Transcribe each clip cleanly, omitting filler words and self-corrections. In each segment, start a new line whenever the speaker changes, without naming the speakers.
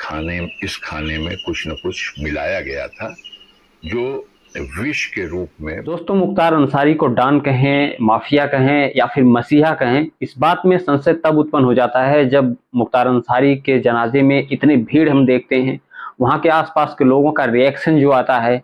इस खाने में कुछ न कुछ मिलाया गया था जो विष के रूप में।
दोस्तों, मुख्तार अंसारी को डॉन कहें, माफिया कहें या फिर मसीहा कहें, इस बात में संशय तब उत्पन्न हो जाता है जब मुख्तार अंसारी के जनाजे में इतनी भीड़ हम देखते हैं। वहां के आसपास के लोगों का रिएक्शन जो आता है,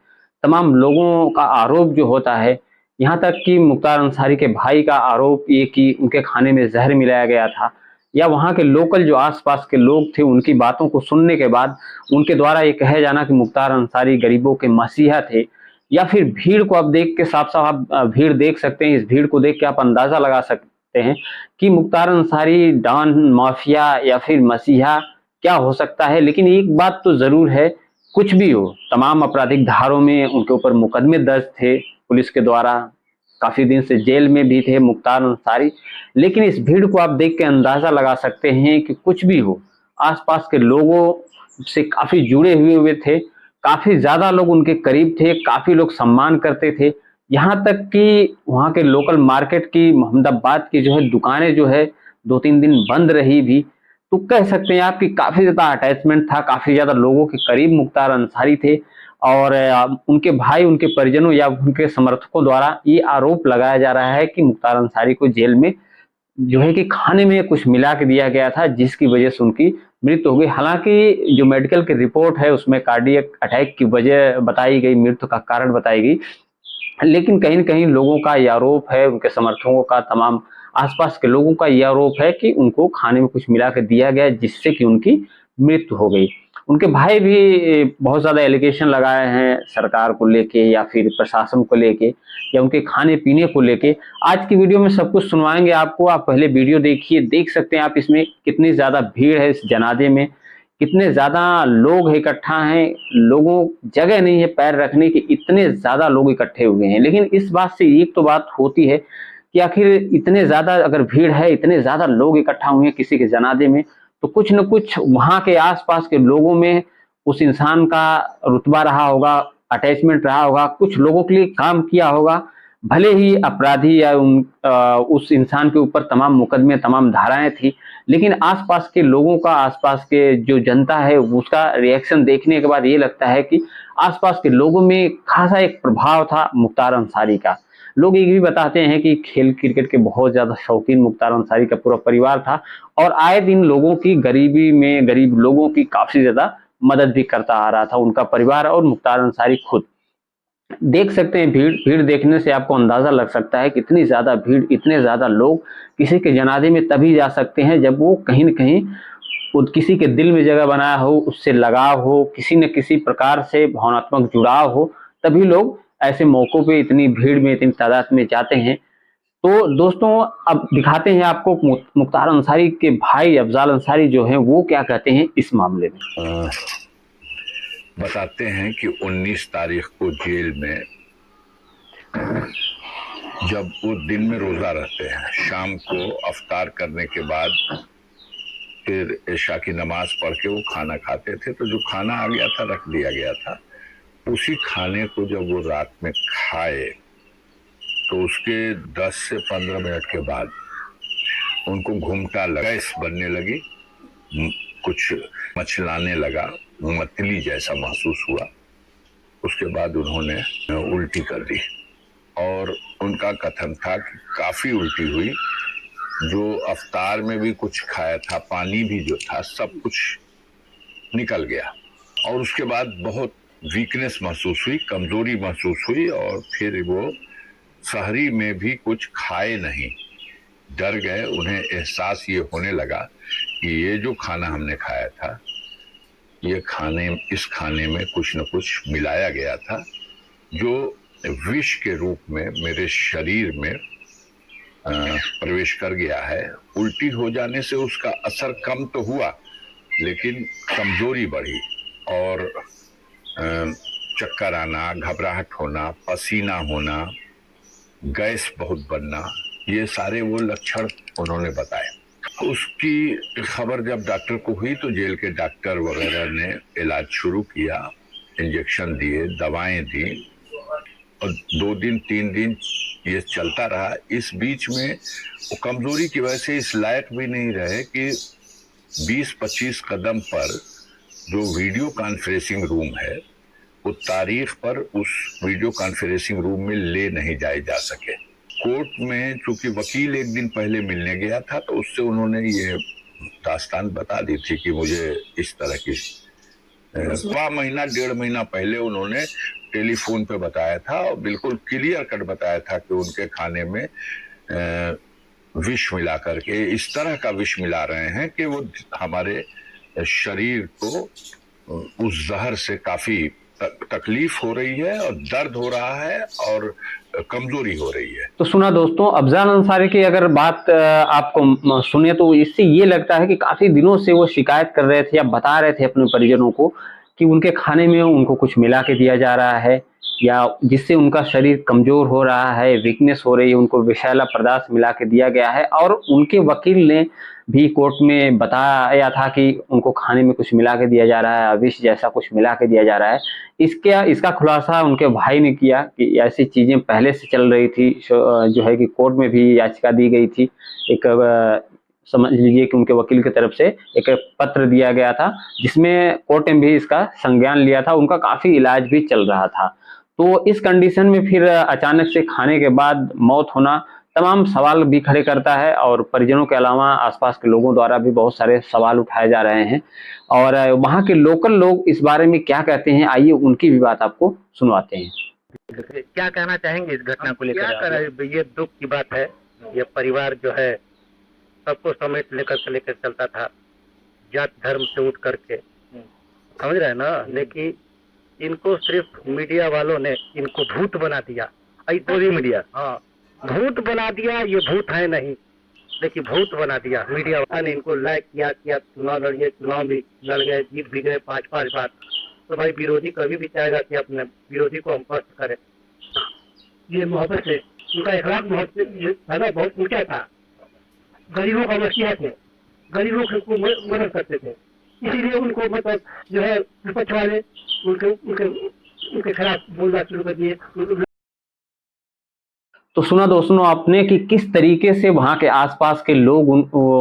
तमाम लोगों का आरोप जो होता है, यहाँ तक कि मुख्तार अंसारी के भाई का आरोप ये कि उनके खाने में जहर मिलाया गया था, या वहाँ के लोकल जो आसपास के लोग थे उनकी बातों को सुनने के बाद उनके द्वारा ये कहे जाना कि मुख्तार अंसारी गरीबों के मसीहा थे, या फिर भीड़ को आप देख के साफ साफ आप भीड़ देख सकते हैं। इस भीड़ को देख के आप अंदाजा लगा सकते हैं कि मुख्तार अंसारी डॉन, माफिया या फिर मसीहा क्या हो सकता है। लेकिन एक बात तो जरूर है, कुछ भी हो, तमाम आपराधिक धारों में उनके ऊपर मुकदमे दर्ज थे पुलिस के द्वारा, काफी दिन से जेल में भी थे मुख्तार अंसारी। लेकिन इस भीड़ को आप देख के अंदाजा लगा सकते हैं कि कुछ भी हो, आसपास के लोगों से काफी जुड़े हुए थे, काफी ज्यादा लोग उनके करीब थे, काफी लोग सम्मान करते थे। यहाँ तक कि वहाँ के लोकल मार्केट की, मोहम्मदाबाद की जो है दुकानें जो है 2-3 दिन बंद रही भी, तो कह सकते हैं आप कि काफी ज्यादा अटैचमेंट था, काफी ज्यादा लोगों के करीब मुख्तार अंसारी थे। और उनके भाई, उनके परिजनों या उनके समर्थकों द्वारा ये आरोप लगाया जा रहा है कि मुख्तार अंसारी को जेल में जो है कि खाने में कुछ मिला के दिया गया था, जिसकी वजह से उनकी मृत्यु हो गई। हालांकि जो मेडिकल की रिपोर्ट है उसमें कार्डियक अटैक की वजह बताई गई, मृत्यु का कारण बताई गई। लेकिन कहीं न कहीं लोगों का ये आरोप है, उनके समर्थकों का, तमाम आसपास के लोगों का ये आरोप है कि उनको खाने में कुछ मिला के दिया गया, जिससे कि उनकी मृत्यु हो गई। उनके भाई भी बहुत ज़्यादा एलिगेशन लगाए हैं सरकार को लेके या फिर प्रशासन को लेके या उनके खाने-पीने को लेके। आज की वीडियो में सब कुछ सुनवाएँगे आपको, आप पहले वीडियो देखिए, देख सकते हैं आप इसमें कितनी ज़्यादा भीड़ है इस जनाजे में, कितने ज़्यादा लोग इकट्ठा हैं, लोगों जगह नहीं है पैर रखने की, इतने ज़्यादा लोग इकट्ठे हुए हैं। लेकिन इस बात से एक तो बात होती है कि आखिर इतने ज़्यादा अगर भीड़ है, इतने ज़्यादा लोग इकट्ठा हुए हैं किसी के जनाजे में, तो कुछ न कुछ वहाँ के आस-पास के लोगों में उस इंसान का रुतबा रहा होगा, अटैचमेंट रहा होगा, कुछ लोगों के लिए काम किया होगा। भले ही अपराधी या उस इंसान के ऊपर तमाम मुकदमे, तमाम धाराएँ थी, लेकिन आसपास के लोगों का, आसपास के जो जनता है उसका रिएक्शन देखने के बाद ये लगता है कि आसपास के लोगों में खासा एक प्रभाव था मुख्तार अंसारी का। लोग ये भी बताते हैं कि खेल क्रिकेट के बहुत ज्यादा शौकीन मुख्तार अंसारी का पूरा परिवार था, और आए दिन लोगों की गरीबी में, गरीब लोगों की काफी ज्यादा मदद भी करता आ रहा था उनका परिवार और मुख्तार अंसारी खुद। देख सकते हैं भीड़, भीड़ देखने से आपको अंदाजा लग सकता है कि इतनी ज्यादा भीड़, इतने ज्यादा लोग किसी के जनाजे में तभी जा सकते हैं जब वो कहीं न कहीं किसी के दिल में जगह बनाया हो, उससे लगाव हो, किसी न किसी प्रकार से भावनात्मक जुड़ाव हो, तभी लोग ऐसे मौकों पे इतनी भीड़ में, इतनी तादाद में जाते हैं। तो दोस्तों, अब दिखाते हैं आपको मुख्तार अंसारी के भाई अफजाल अंसारी जो हैं वो क्या कहते हैं इस मामले में।
बताते हैं कि 19 तारीख को जेल में, जब वो दिन में रोजा रहते हैं, शाम को अफ्तार करने के बाद फिर इशा की नमाज पढ़ के वो खाना खाते थे, तो जो खाना आ गया था रख दिया गया था, उसी खाने को जब वो रात में खाए तो उसके 10 से 15 मिनट के बाद उनको घुमटा लगा, गैस बनने लगी, कुछ मचलाने लगा, मतली जैसा महसूस हुआ। उसके बाद उन्होंने उल्टी कर दी और उनका कथन था कि काफी उल्टी हुई, जो अफ्तार में भी कुछ खाया था, पानी भी जो था, सब कुछ निकल गया। और उसके बाद बहुत वीकनेस महसूस हुई, कमजोरी महसूस हुई, और फिर वो सहरी में भी कुछ खाए नहीं, डर गए। उन्हें एहसास ये होने लगा कि ये जो खाना हमने खाया था, ये इस खाने में कुछ न कुछ मिलाया गया था जो विष के रूप में मेरे शरीर में प्रवेश कर गया है। उल्टी हो जाने से उसका असर कम तो हुआ, लेकिन कमजोरी बढ़ी और चक्कर आना, घबराहट होना, पसीना होना, गैस बहुत बनना, ये सारे वो लक्षण उन्होंने बताए। उसकी खबर जब डॉक्टर को हुई तो जेल के डॉक्टर वगैरह ने इलाज शुरू किया, इंजेक्शन दिए, दवाएं दी, और 2 दिन 3 दिन ये चलता रहा। इस बीच में वो कमजोरी की वजह से इस लायक भी नहीं रहे कि 20-25 कदम पर जो वीडियो कॉन्फ्रेंसिंग रूम है, वो तारीख पर उस वीडियो कॉन्फ्रेंसिंग रूम में ले नहीं जाए जा सके। कोर्ट में चूंकि वकील एक दिन पहले मिलने गया था, तो उससे उन्होंने ये दास्तान बता दी थी कि मुझे इस तरह की सवा महीना 1.5 महीना पहले उन्होंने टेलीफोन पे बताया था और बिल्कुल क्लियर कट बताया था कि उनके खाने में विष मिला करके, इस तरह का विष मिला रहे हैं कि वो हमारे शरीर को उस जहर से काफी तकलीफ हो रही है और दर्द हो रहा है और कमजोरी हो रही है।
तो सुना दोस्तों, अफजाल अंसारी की अगर बात आपको सुने तो इससे ये लगता है कि काफी दिनों से वो शिकायत कर रहे थे या बता रहे थे अपने परिजनों को कि उनके खाने में उनको कुछ मिला के दिया जा रहा है, या जिससे उनका शरीर कमजोर हो रहा है, वीकनेस हो रही है, उनको विषैला पदार्थ मिला के दिया गया है। और उनके वकील ने भी कोर्ट में बताया था कि उनको खाने में कुछ मिला के दिया जा रहा है, विष जैसा कुछ मिला के दिया जा रहा है। इसका खुलासा उनके भाई ने किया कि ऐसी चीजें पहले से चल रही थी, जो है कि कोर्ट में भी याचिका दी गई थी। एक समझ लीजिए कि उनके वकील की तरफ से एक पत्र दिया गया था, जिसमें कोर्ट ने भी इसका संज्ञान लिया था, उनका काफी इलाज भी चल रहा था। तो इस कंडीशन में फिर अचानक से खाने के बाद मौत होना तमाम सवाल भी खड़े करता है, और परिजनों के अलावा आसपास के लोगों द्वारा भी बहुत सारे सवाल उठाए जा रहे हैं। और वहाँ के लोकल लोग इस बारे में क्या कहते हैं, आइए उनकी भी बात आपको सुनवाते हैं।
क्या कहना चाहेंगे इस घटना को लेकर?
क्या करें, ये दुख की बात है। ये परिवार जो है सबको समेत लेकर चलता था, जात धर्म से उठ करके, समझ रहे हैं ना। लेकिन इनको सिर्फ मीडिया वालों ने इनको भूत बना दिया।
पूरी मीडिया,
हाँ, भूत बना दिया। ये भूत है नहीं, लेकिन भूत बना दिया मीडिया वालों ने। इनको लाइक किया, चुनाव लड़िए, चुनाव भी लड़ गए, जीत भी गए 5-5 बार। तो भाई विरोधी कभी भी चाहेगा कि अपने विरोधी को हम स्पष्ट करें। ये मोहब्बत से उनका इखलाक बहुत ऊंचा था। गरीबों का मसीहा थे, गरीबों को मदद करते थे, इसीलिए उनको मतलब जो है विपक्ष वाले उनके खिलाफ बोलना शुरू कर दिए।
तो सुना दोस्तों आपने कि किस तरीके से वहाँ के आसपास के लोग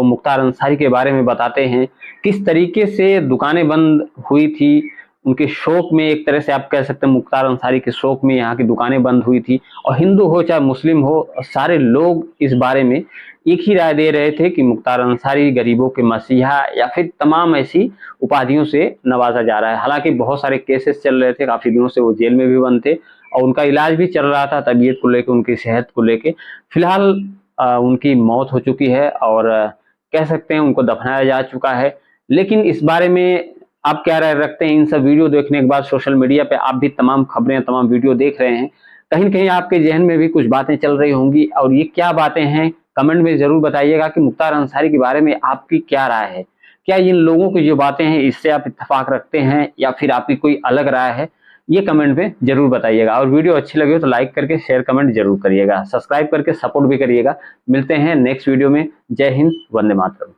मुख्तार अंसारी के बारे में बताते हैं, किस तरीके से दुकानें बंद हुई थी उनके शौक में। एक तरह से आप कह सकते हैं मुख्तार अंसारी के शौक में यहाँ की दुकानें बंद हुई थी, और हिंदू हो चाहे मुस्लिम हो, सारे लोग इस बारे में एक ही राय दे रहे थे कि मुख्तार अंसारी गरीबों के मसीहा या फिर तमाम ऐसी उपाधियों से नवाजा जा रहा है। हालांकि बहुत सारे केसेस चल रहे थे, काफी दिनों से वो जेल में भी बंद थे और उनका इलाज भी चल रहा था तबीयत को लेकर, उनकी सेहत को लेकर। फिलहाल उनकी मौत हो चुकी है और कह सकते हैं उनको दफनाया जा चुका है। लेकिन इस बारे में आप क्या राय रखते हैं? इन सब वीडियो देखने के बाद सोशल मीडिया पे आप भी तमाम खबरें, तमाम वीडियो देख रहे हैं, कहीं न कहीं आपके जहन में भी कुछ बातें चल रही होंगी, और ये क्या बातें हैं कमेंट में जरूर बताइएगा कि मुख्तार अंसारी के बारे में आपकी क्या राय है। क्या इन लोगों की जो बातें हैं इससे आप इत्तेफाक रखते हैं या फिर आपकी कोई अलग राय है? ये कमेंट में जरूर बताइएगा, और वीडियो अच्छी लगे तो लाइक करके शेयर कमेंट जरूर करिएगा, सब्सक्राइब करके सपोर्ट भी करिएगा। मिलते हैं नेक्स्ट वीडियो में। जय हिंद, वंदे मातरम।